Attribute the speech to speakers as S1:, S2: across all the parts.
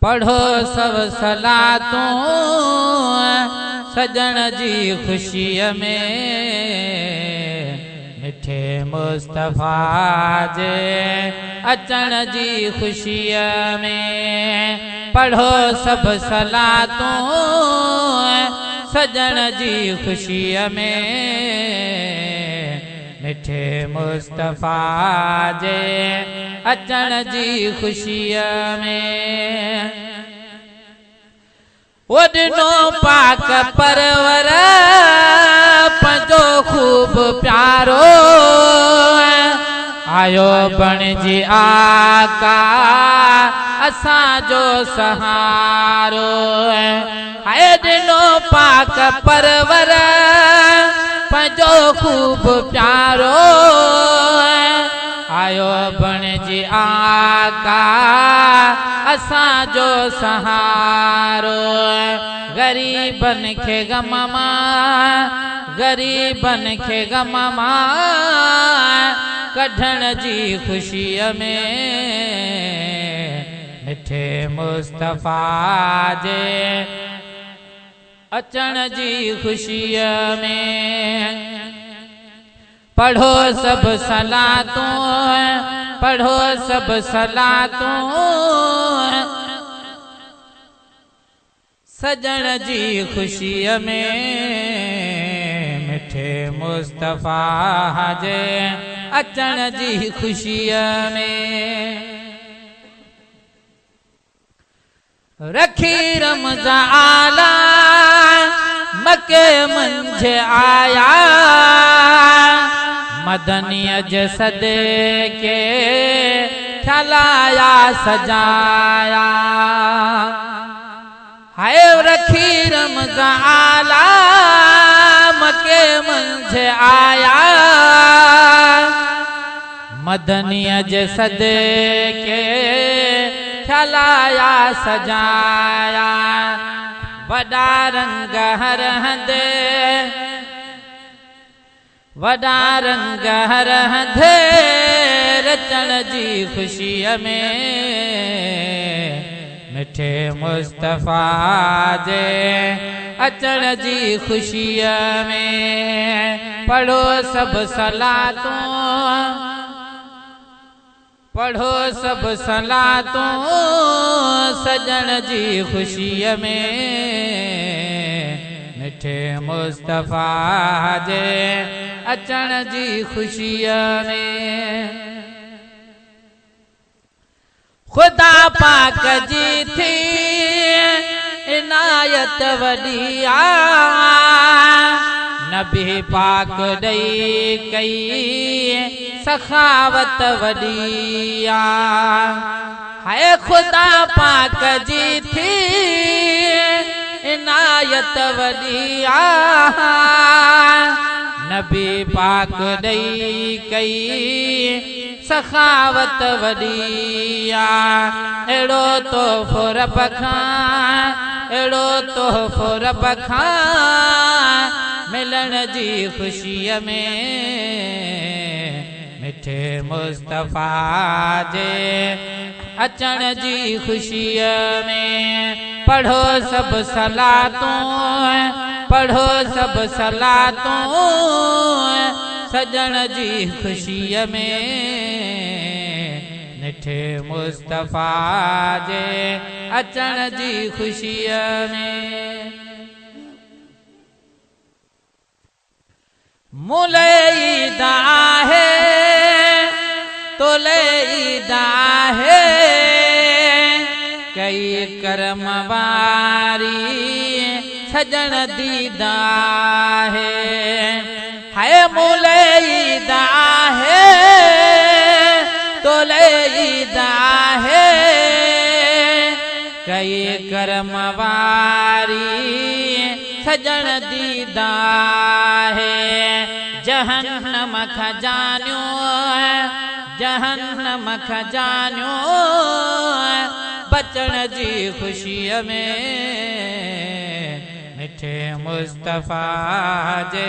S1: पढ़ो सब सलातूं सजण जी ख़ुशीअ में मिठे मुस्तफ़ा जे अचण जी ख़ुशीअ में। पढ़ो सब सलातूं सजण जी ख़ुशीअ में मिठे मुस्तफ़ा जे अचण जी ख़ुशीअ में। वॾनो पाक परवर पंहिंजो खूब प्यारो आयो बणिजी आका असांजो सहारो। ॾिनो पाक परवर पंहिंजो खूब प्यारो आयो बणिजी आका असांजो सहारो। गरीबन खे गम मां गरीबन खे गम मां कढण जी ख़ुशीअ में मिठे मुस्तफ़ा जे अचण जी ख़ुशीअ में। पढ़ो सब सलातूं पढ़ो सब सलातूं सजण जी ख़ुशीअ में मिठे मुस्तफ़ा जे अचण जी ख़ुशीअ में। रखी रमज़ान आला मके मंझि आया मदनीअ जे सदके ख़लाया सजाया। हाय रखी रमज़ान आला मके मंझि आया मदनीअ जे सदके ख़लाया सजाया। वॾा रंग हर हंधि वॾा रंग हर हंधि रचण जी ख़ुशीअ में मिठे मुस्तफ़ा जे अचण जी ख़ुशीअ में। पढ़ो सब सलातूं पढ़ो सब सलातूं सजण जी ख़ुशीअ में मिठे मुस्तफ़ा जे अचण जी ख़ुशीअ में। ख़ुदा पाक जी थी इनायत वॾी आ नबी पाक ॾई कई सखावत वॾी आ। हाय ख़ुदा पाक जी थी इनायत वॾी आ नबी पाक ॾई कई सखावत वॾी आ। अहिड़ो तोहफ़ो रब खां अहिड़ो तोहफ़ो रब खां मिलण जी ख़ुशीअ में मिठे मुस्तफ़ा जे अचण जी ख़ुशीअ में। पढ़ो सब सलातूं पढ़ो सब सलातूं सजण जी ख़ुशीअ में मिठे मुस्तफ़ा जे अचण जी ख़ुशीअ में। मुले ईद आहे तोले ईद आहे कई करम वारी सजण दीद आहे। हाय मुले ईद आहे तोले ईद आहे कई करम वारी सजण दीद आहे। जहन्नम खजानियो जहन्नम खजानियो बचण जी ख़ुशीअ में मिठे मुस्तफ़ा जे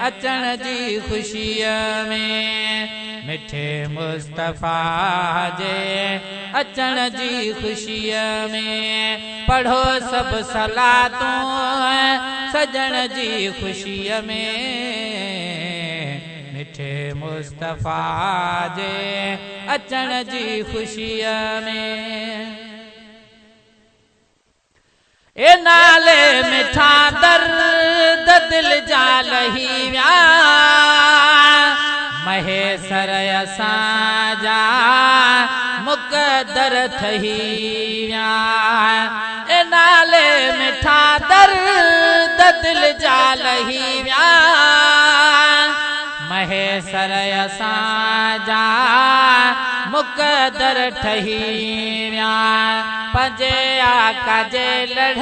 S1: अचण जी ख़ुशीअ में मिठे मुस्तफ़ा जे अचण जी ख़ुशीअ में पढ़ो सभु सलातूं सजण जी ख़ुशीअ में मिठे मुस्तफ़ा जे अचण जी ख़ुशीअ में ए नाले मिठा दर्द दिल जा लही विया महेसर असांजा मुक़दर थही विया ए नाले मिठा दर्द दिल जा लही विया महेसर असांजा मुक़दर ठही विया पंहिंजे आका जे लड़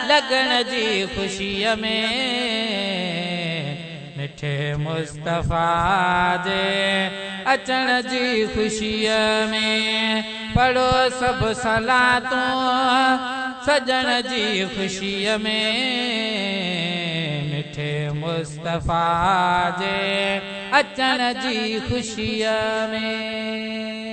S1: लगण जी ख़ुशीअ में मिठे मुस्तफ़ा जे अचण जी ख़ुशीअ में पढ़ो सभु सलातूं सजण जी ख़ुशीअ में मिठे मुस्तफ़ा जे अचण जी ख़ुशीअ में